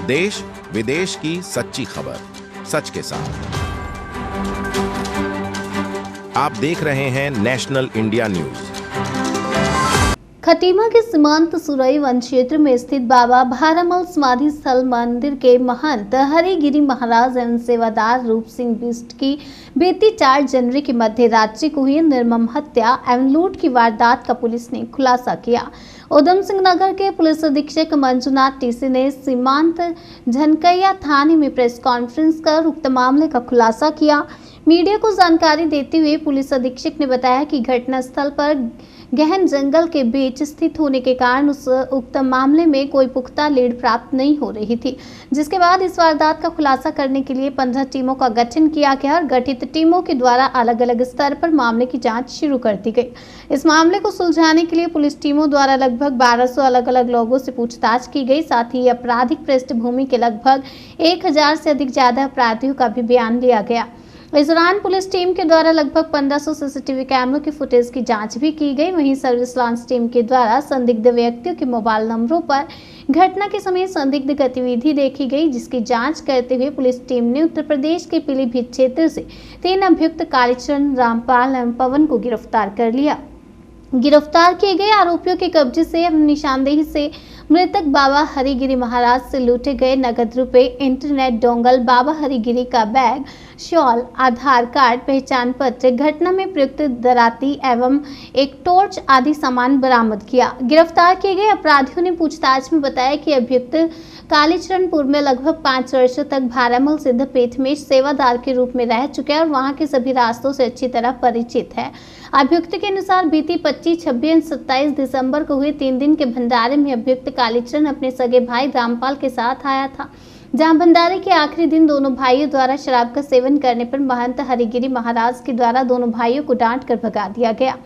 देश विदेश की सच्ची खबर सच के साथ। आप देख रहे हैं नेशनल इंडिया न्यूज। खटीमा के सीमांत सुरई वन क्षेत्र में स्थित बाबा भारामल समाधि स्थल मंदिर के महंत हरिगिरी महाराज एवं सेवादार रूप सिंह बिष्ट की बीती 4 जनवरी की मध्य रात्रि को हुई निर्मम हत्या एवं लूट की वारदात का पुलिस ने खुलासा किया। उधम सिंह नगर के पुलिस अधीक्षक मंजुनाथ टीसी ने सीमांत झनकैया थाने में प्रेस कॉन्फ्रेंस कर उक्त मामले का खुलासा किया। मीडिया को जानकारी देते हुए पुलिस अधीक्षक ने बताया कि घटनास्थल पर गहन जंगल के बीच स्थित होने के कारण उस उक्त मामले में कोई पुख्ता लीड प्राप्त नहीं हो रही थी, जिसके बाद इस वारदात का खुलासा करने के लिए 15 टीमों का गठन किया गया और गठित टीमों के द्वारा अलग अलग स्तर पर मामले की जांच शुरू कर दी गई। इस मामले को सुलझाने के लिए पुलिस टीमों द्वारा लगभग 1200 अलग अलग लोगों से पूछताछ की गई। साथ ही आपराधिक पृष्ठभूमि के लगभग 1000 से अधिक ज्यादा अपराधियों का भी बयान लिया गया। इस दौरान पुलिस टीम के द्वारा लगभग 1500 सीसीटीवी कैमरों की फुटेज की जांच भी की गई। वहीं सर्विस लॉन्च टीम के द्वारा संदिग्ध व्यक्तियों के मोबाइल नंबरों पर घटना के समय संदिग्ध गतिविधि देखी गई, जिसकी जांच करते हुए पुलिस टीम ने उत्तर प्रदेश के पीलीभीत क्षेत्र से 3 अभियुक्त कालीचरण, रामपाल एवं पवन को गिरफ्तार कर लिया। गिरफ्तार किए गए आरोपियों के कब्जे से एवं निशानदेही से मृतक बाबा हरिगिरी महाराज से लूटे गए नगद रुपए, इंटरनेट डोंगल, बाबा हरिगिरी का बैग, शॉल, आधार कार्ड, पहचान पत्र, घटना में प्रयुक्त दराती एवं एक टॉर्च आदि सामान बरामद किया। गिरफ्तार किए गए अपराधियों ने पूछताछ में बताया कि अभियुक्त कालीचरणपुर में लगभग 5 वर्षों तक भारामल सिद्धपीठ में सेवादार के रूप में रह चुके हैं और वहां के सभी रास्तों से अच्छी तरह परिचित है। अभियुक्त के अनुसार बीती 25, 26 और 27 दिसंबर को हुए 3 दिन के भंडारे में अभियुक्त कालीचरण अपने सगे भाई रामपाल के साथ आया था, जहां भंडारे के आखिरी दिन दोनों भाइयों द्वारा शराब का सेवन करने पर महंत हरिगिरी महाराज के द्वारा दोनों भाइयों को डांट कर भगा दिया गया।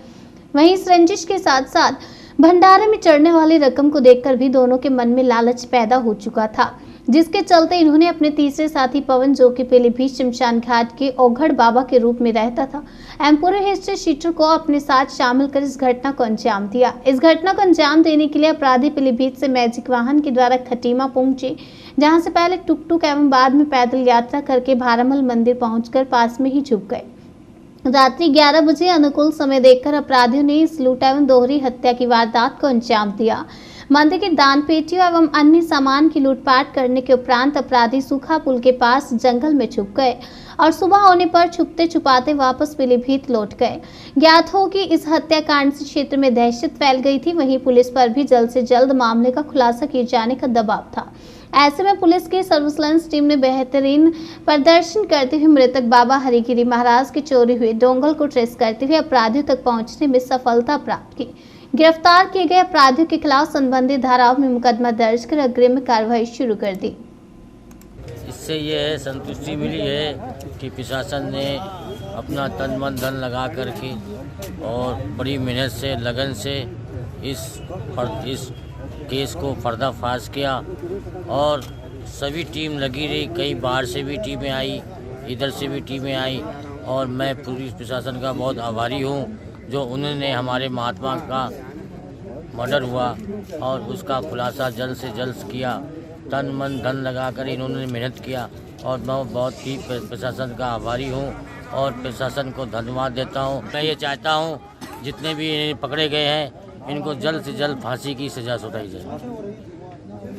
वहीं इस रंजिश के साथ साथ भंडारे में चढ़ने वाली रकम को देखकर भी दोनों के मन में लालच पैदा हो चुका था, जिसके चलते इन्होंने अपने तीसरे साथी पवन, जो कि पीलीभीत शमशान घाट के ओघड़ बाबा के रूप में रहता था, एवं पूरे हिस्ट्री शीटर को अपने साथ शामिल कर इस घटना को अंजाम दिया। इस घटना को अंजाम देने के लिए अपराधी पीलीभीत से मैजिक वाहन के द्वारा खटीमा पहुंचे, जहां से पहले टुक एवं बाद में पैदल यात्रा करके भारामल मंदिर पहुंचकर पास में ही छुप गए। रात्रि 11 बजे अनुकूल समय देखकर अपराधियों ने इस लूट एवं दोहरी हत्या की वारदात को अंजाम दिया। मंदिर के दान पेटियों एवं अन्य सामान की लूटपाट करने के उपरांत अपराधी सूखा पुल के पास जंगल में छुप गए और सुबह होने पर छुपते छुपाते वापस पीलीभीत लौट गए। ज्ञात हो कि इस हत्याकांड से क्षेत्र में दहशत फैल गई थी। वहीं पुलिस पर भी जल्द से जल्द मामले का खुलासा किए जाने का दबाव था। ऐसे में पुलिस की सर्विलांस टीम ने बेहतरीन प्रदर्शन करते हुए मृतक बाबा हरिगिरी महाराज के चोरी हुए डोंगल को ट्रेस करते हुए अपराधियों तक पहुंचने में सफलता प्राप्त की। गिरफ्तार किए गए अपराधियों के खिलाफ संबंधित धाराओं में मुकदमा दर्ज कर अग्रिम कार्रवाई शुरू कर दी। इससे ये संतुष्टि मिली है कि प्रशासन ने अपना तन मन धन लगा करके और बड़ी मेहनत से, लगन से इस केस को पर्दाफाश किया और सभी टीम लगी रही। कई बाहर से भी टीमें आई, इधर से भी टीमें आई और मैं पुलिस प्रशासन का बहुत आभारी हूँ, जो उन्होंने हमारे महात्मा का मर्डर हुआ और उसका खुलासा जल्द से जल्द किया। तन मन धन लगाकर इन्होंने मेहनत किया और मैं बहुत ही प्रशासन का आभारी हूँ और प्रशासन को धन्यवाद देता हूँ। मैं ये चाहता हूँ जितने भी पकड़े गए हैं इनको जल्द से जल्द फांसी की सजा सुनाई जाए।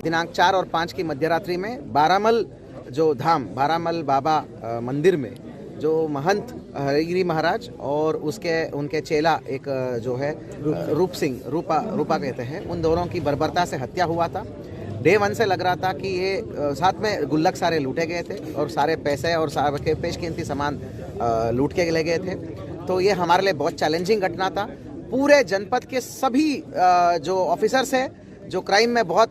दिनांक 4 और 5 की मध्यरात्रि में बारामल जो धाम बारामल बाबा मंदिर में जो महंत हरिगिरी महाराज और उनके चेला एक जो है रूपा कहते हैं, उन दोनों की बर्बरता से हत्या हुआ था। डे 1 से लग रहा था कि ये साथ में गुल्लक सारे लूटे गए थे और सारे पैसे और सारे पेशकीमती सामान लूट के ले गए थे। तो ये हमारे लिए बहुत चैलेंजिंग घटना था। पूरे जनपद के सभी जो ऑफिसर्स हैं जो क्राइम में बहुत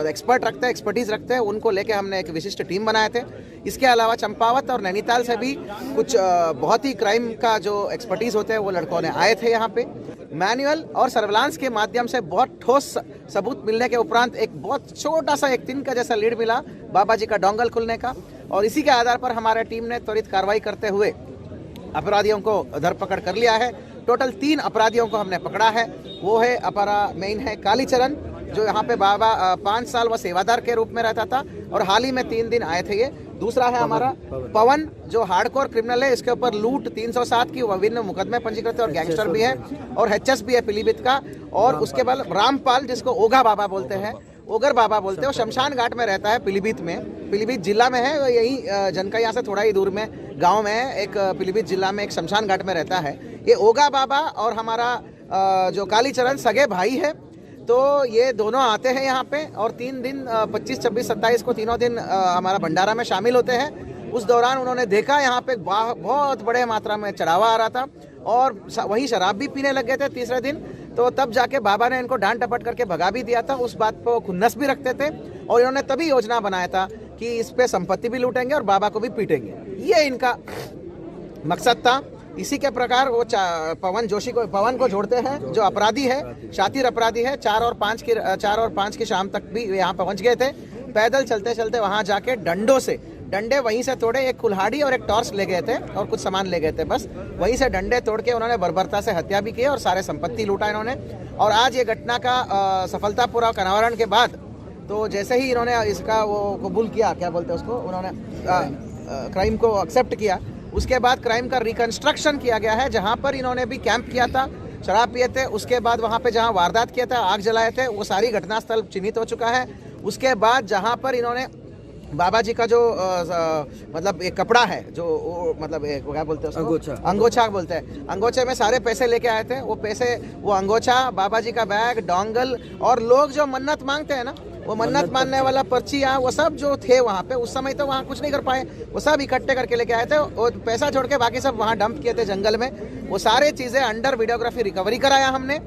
एक्सपर्टीज रखते हैं, उनको लेके हमने एक विशिष्ट टीम बनाए थे। इसके अलावा चंपावत और नैनीताल से भी कुछ बहुत ही क्राइम का जो एक्सपर्टीज होते हैं वो लड़कों ने आए थे यहाँ पे। मैनुअल और सर्विलांस के माध्यम से बहुत ठोस सबूत मिलने के उपरांत एक बहुत छोटा सा एक दिन का जैसा लीड मिला बाबा जी का डोंगल खुलने का, और इसी के आधार पर हमारे टीम ने त्वरित कार्रवाई करते हुए अपराधियों को धरपकड़ कर लिया है। टोटल 3 अपराधियों को हमने पकड़ा है। वो है अपरा मेन है कालीचरण, जो यहाँ पे बाबा 5 साल वह सेवादार के रूप में रहता था और हाल ही में 3 दिन आए थे ये। दूसरा है हमारा पवन, जो हार्डकोर क्रिमिनल है, इसके ऊपर लूट 307 की विभिन्न मुकदमे पंजीकृत है और गैंगस्टर भी है और एचएस भी है पीलीभीत का। और उसके बाद रामपाल, जिसको ओघा बाबा बोलते हैं, ओगर बाबा बोलते हैं, वो शमशान घाट में रहता है पीलीभीत में, पीलीभीत जिला में है, यही जनका यहाँ से थोड़ा ही दूर में गांव में है, एक पीलीभीत जिला में एक शमशान घाट में रहता है ये ओगा बाबा। और हमारा जो कालीचरण सगे भाई है, तो ये दोनों आते हैं यहाँ पे और 3 दिन 25, 26, 27 को तीनों दिन हमारा भंडारा में शामिल होते हैं। उस दौरान उन्होंने देखा यहाँ पे बहुत बड़े मात्रा में चढ़ावा आ रहा था और वही शराब भी पीने लग गए थे तीसरे दिन। तो तब जाके बाबा ने इनको डांट टपट करके भगा भी दिया था। उस बात पर खुन्नस भी रखते थे और इन्होंने तभी योजना बनाया था कि इस पे संपत्ति भी लूटेंगे और बाबा को भी पीटेंगे, ये इनका मकसद था। इसी के प्रकार वो पवन को जोड़ते हैं, जो अपराधी है, शातिर अपराधी है। 4 और 5 की शाम तक भी यहाँ पहुँच गए थे। पैदल चलते चलते वहाँ जाके डंडे वहीं से तोड़े, एक कुल्हाड़ी और एक टॉर्च ले गए थे और कुछ सामान ले गए थे, बस वहीं से डंडे तोड़ के उन्होंने बर्बरता से हत्या भी की और सारे संपत्ति लूटा इन्होंने। और आज ये घटना का सफलतापूर्वक अनावरण के बाद, तो जैसे ही इन्होंने इसका वो कबूल किया, क्या बोलते हैं उसको, उन्होंने क्राइम को एक्सेप्ट किया, उसके बाद क्राइम का रिकंस्ट्रक्शन किया गया है। जहाँ पर इन्होंने भी कैंप किया था, शराब पिए थे, उसके बाद वहाँ पे जहाँ वारदात किया था, आग जलाए थे, वो सारी घटनास्थल चिन्हित हो चुका है। उसके बाद जहाँ पर इन्होंने बाबा जी का जो मतलब एक कपड़ा है, जो मतलब क्या बोलते हैं उसको, अंगोछा बोलते हैं, अंगोछे में सारे पैसे लेके आए थे। वो अंगोछा, बाबा जी का बैग, डोंगल और लोग जो मन्नत मांगते हैं ना, वो मन्नत मानने वाला पर्चियाँ, वो सब जो थे वहाँ पे, उस समय तो वहाँ कुछ नहीं कर पाए, वो सब इकट्ठे करके लेके आए थे और पैसा छोड़ के बाकी सब वहाँ डंप किए थे जंगल में। वो सारे चीज़ें अंडर वीडियोग्राफी रिकवरी कराया हमने।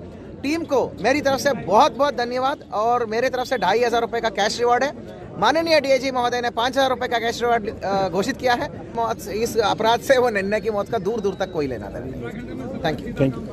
टीम को मेरी तरफ से बहुत बहुत धन्यवाद और मेरे तरफ से 2500 रुपये का कैश रिवॉर्ड है। माननीय डीआईजी महोदय ने 5000 रुपये का कैश रिवॉर्ड घोषित किया है। इस अपराध से वो निर्णय की मौत का दूर दूर तक कोई लेना देना। Thank you.